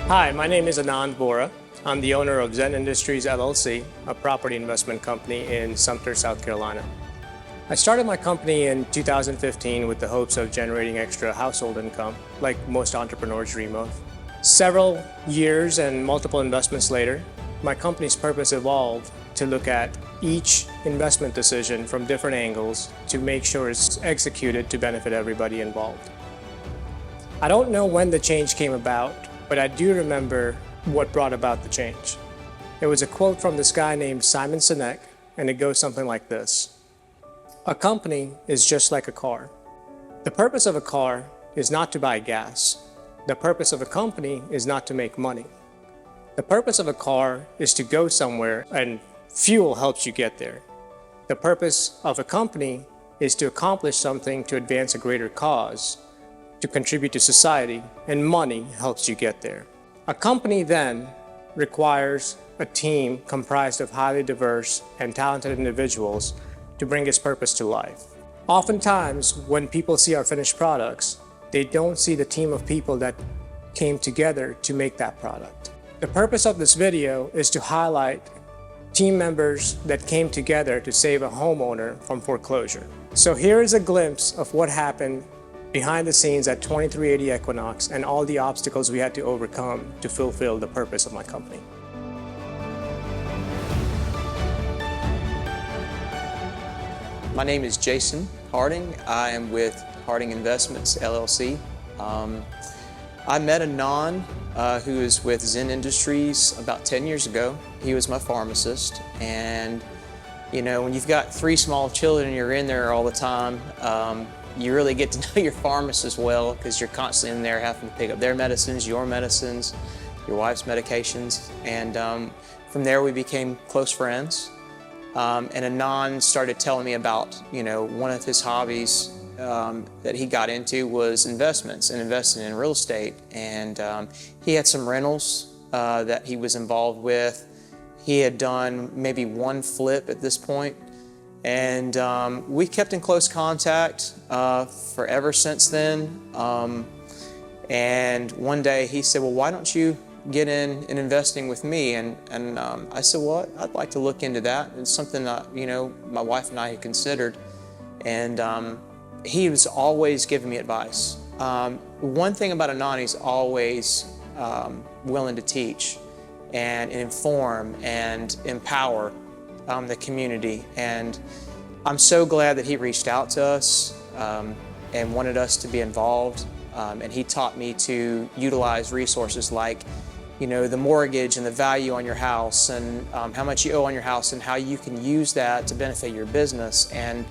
Hi, my name is Anand Bora. I'm the owner of Zen Industries LLC, a property investment company in Sumter, South Carolina. I started my company in 2015 with the hopes of generating extra household income, like most entrepreneurs dream of. Several years and multiple investments later, my company's purpose evolved to look at each investment decision from different angles to make sure it's executed to benefit everybody involved. I don't know when the change came about, but I do remember what brought about the change. It was a quote from this guy named Simon Sinek, and it goes something like this. A company is just like a car. The purpose of a car is not to buy gas. The purpose of a company is not to make money. The purpose of a car is to go somewhere, and fuel helps you get there. The purpose of a company is to accomplish something to advance a greater cause, to contribute to society, and money helps you get there. A company then requires a team comprised of highly diverse and talented individuals to bring its purpose to life. Oftentimes, when people see our finished products, they don't see the team of people that came together to make that product. The purpose of this video is to highlight team members that came together to save a homeowner from foreclosure. So here is a glimpse of what happened behind the scenes at 2380 Equinox and all the obstacles we had to overcome to fulfill the purpose of my company. My name is Jason Harding. I am with Harding Investments LLC. I met Anand, who is with Zen Industries about 10 years ago. He was my pharmacist, and you know, when you've got 3 small children and you're in there all the time, you really get to know your pharmacist well because you're constantly in there having to pick up their medicines, your medicines, your wife's medications, and from there we became close friends. And Anand started telling me about, one of his hobbies that he got into was investments and investing in real estate. And he had some rentals that he was involved with. He had done maybe 1 flip at this point. And we kept in close contact forever since then. And one day he said, well, why don't you get in investing with me? And I said, well, I'd like to look into that. It's something that, my wife and I had considered. And he was always giving me advice. One thing about Anand, he's always willing to teach and inform and empower the community. And I'm so glad that he reached out to us and wanted us to be involved. And he taught me to utilize resources like, the mortgage and the value on your house and how much you owe on your house and how you can use that to benefit your business. And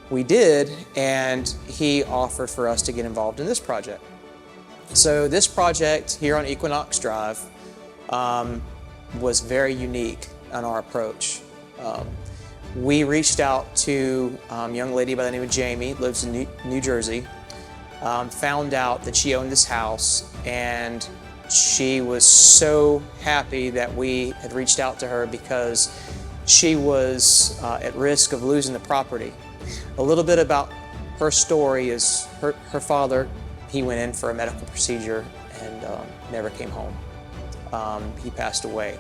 we did, and he offered for us to get involved in this project. So this project here on Equinox Drive was very unique in our approach. We reached out to a young lady by the name of Jamie, lives in New Jersey, found out that she owned this house, and she was so happy that we had reached out to her because she was at risk of losing the property. A little bit about her story is her father, he went in for a medical procedure and never came home. He passed away.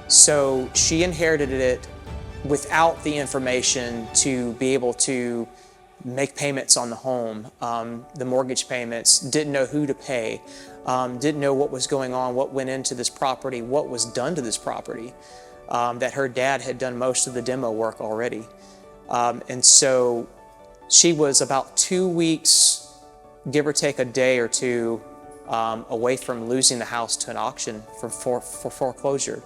So she inherited it without the information to be able to make payments on the home, the mortgage payments, didn't know who to pay, didn't know what was going on, what went into this property, what was done to this property, that her dad had done most of the demo work already. And so she was about 2 weeks, give or take a day or two, away from losing the house to an auction for foreclosure.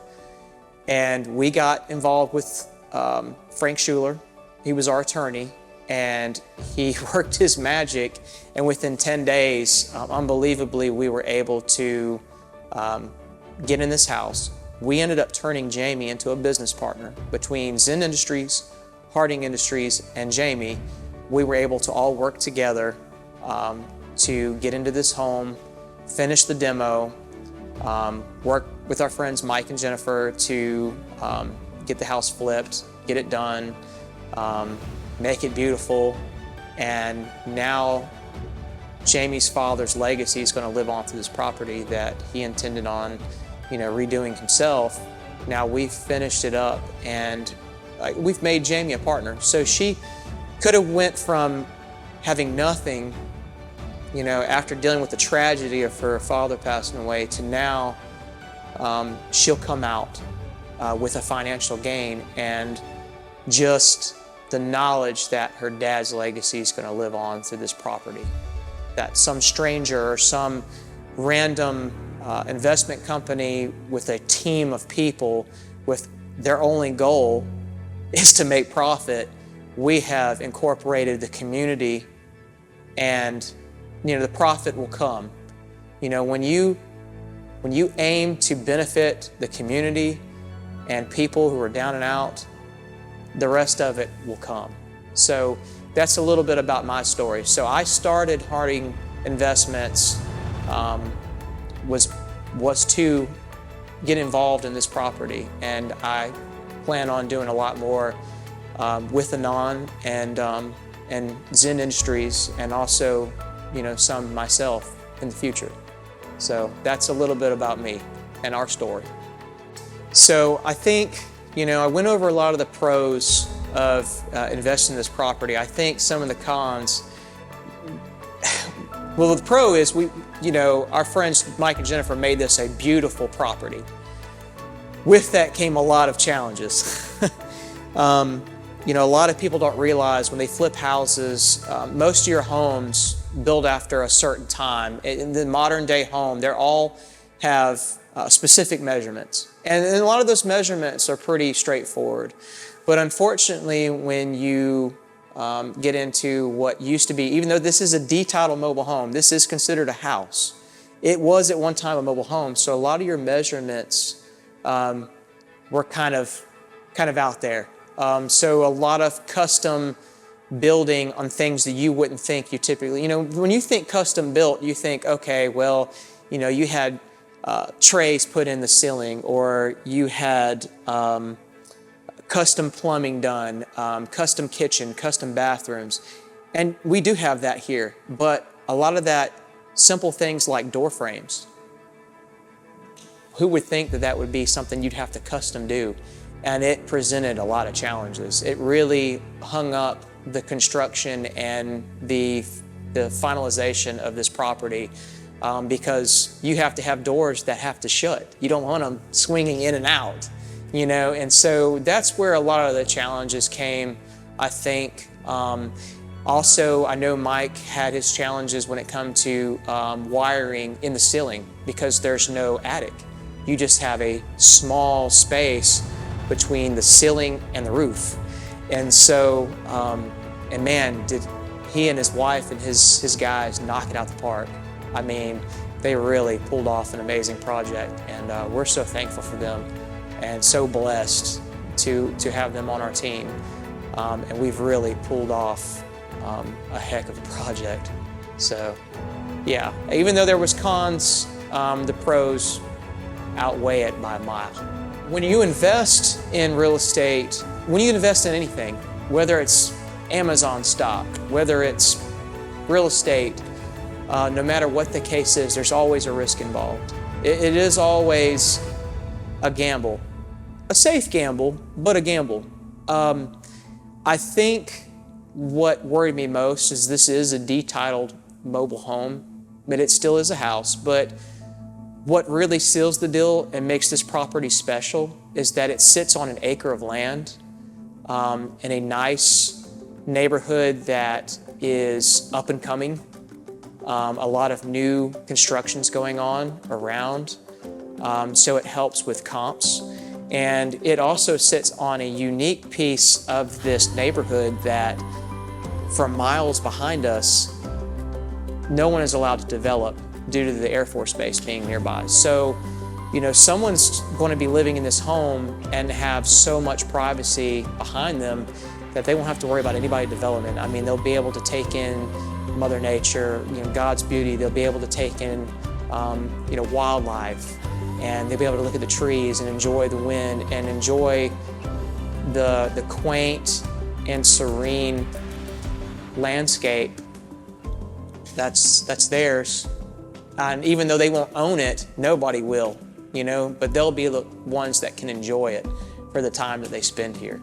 And we got involved with Frank Schuler. He was our attorney, and he worked his magic, and within 10 days, unbelievably, we were able to get in this house. We ended up turning Jamie into a business partner. Between Zen Industries, Harding Industries, and Jamie, we were able to all work together to get into this home, finish the demo, work with our friends Mike and Jennifer to get the house flipped, get it done, make it beautiful, and now Jamie's father's legacy is going to live on through this property that he intended on, redoing himself. Now we've finished it up, and we've made Jamie a partner. So she could have went from having nothing, after dealing with the tragedy of her father passing away, to now she'll come out with a financial gain, and just the knowledge that her dad's legacy is going to live on through this property. That some stranger or some random investment company with a team of people with their only goal is to make profit, we have incorporated the community, and the profit will come. When you aim to benefit the community and people who are down and out, the rest of it will come. So that's a little bit about my story. So I started Harding Investments was to get involved in this property, and I plan on doing a lot more with Anon and Zen Industries, and also some myself in the future. So that's a little bit about me and our story. So I think I went over a lot of the pros of investing in this property. I think some of the cons, well, the pro is our friends Mike and Jennifer made this a beautiful property. With that came a lot of challenges. A lot of people don't realize when they flip houses, most of your homes built after a certain time. In the modern day home, they all have specific measurements. And a lot of those measurements are pretty straightforward. But unfortunately, when you get into what used to be, even though this is a D-title mobile home, this is considered a house. It was at one time a mobile home, so a lot of your measurements were kind of out there. So a lot of custom building on things that you wouldn't think you typically, when you think custom built, you think, okay, well, you had trays put in the ceiling, or you had custom plumbing done, custom kitchen, custom bathrooms. And we do have that here, but a lot of that simple things like door frames. Who would think that that would be something you'd have to custom do? And it presented a lot of challenges. It really hung up the construction and the finalization of this property, because you have to have doors that have to shut. You don't want them swinging in and out, and so that's where a lot of the challenges came, I think. Also, I know Mike had his challenges when it comes to wiring in the ceiling, because there's no attic. You just have a small space between the ceiling and the roof. And so, and man, did he and his wife and his guys knock it out the park. I mean, they really pulled off an amazing project, and we're so thankful for them and so blessed to have them on our team. And we've really pulled off a heck of a project. So, yeah, even though there was cons, the pros outweigh it by a mile. When you invest in real estate, when you invest in anything, whether it's Amazon stock, whether it's real estate, no matter what the case is, there's always a risk involved. It is always a gamble, a safe gamble, but a gamble. I think what worried me most is this is a D-titled mobile home, but it still is a house. But what really seals the deal and makes this property special is that it sits on an acre of land in a nice neighborhood that is up and coming. A lot of new constructions going on around, so it helps with comps. And it also sits on a unique piece of this neighborhood that for miles behind us, no one is allowed to develop due to the Air Force Base being nearby. So, someone's going to be living in this home and have so much privacy behind them that they won't have to worry about anybody development. I mean, they'll be able to take in Mother Nature, God's beauty. They'll be able to take in, wildlife, and they'll be able to look at the trees and enjoy the wind and enjoy the quaint and serene landscape that's theirs. And even though they won't own it, nobody will, but they'll be the ones that can enjoy it for the time that they spend here.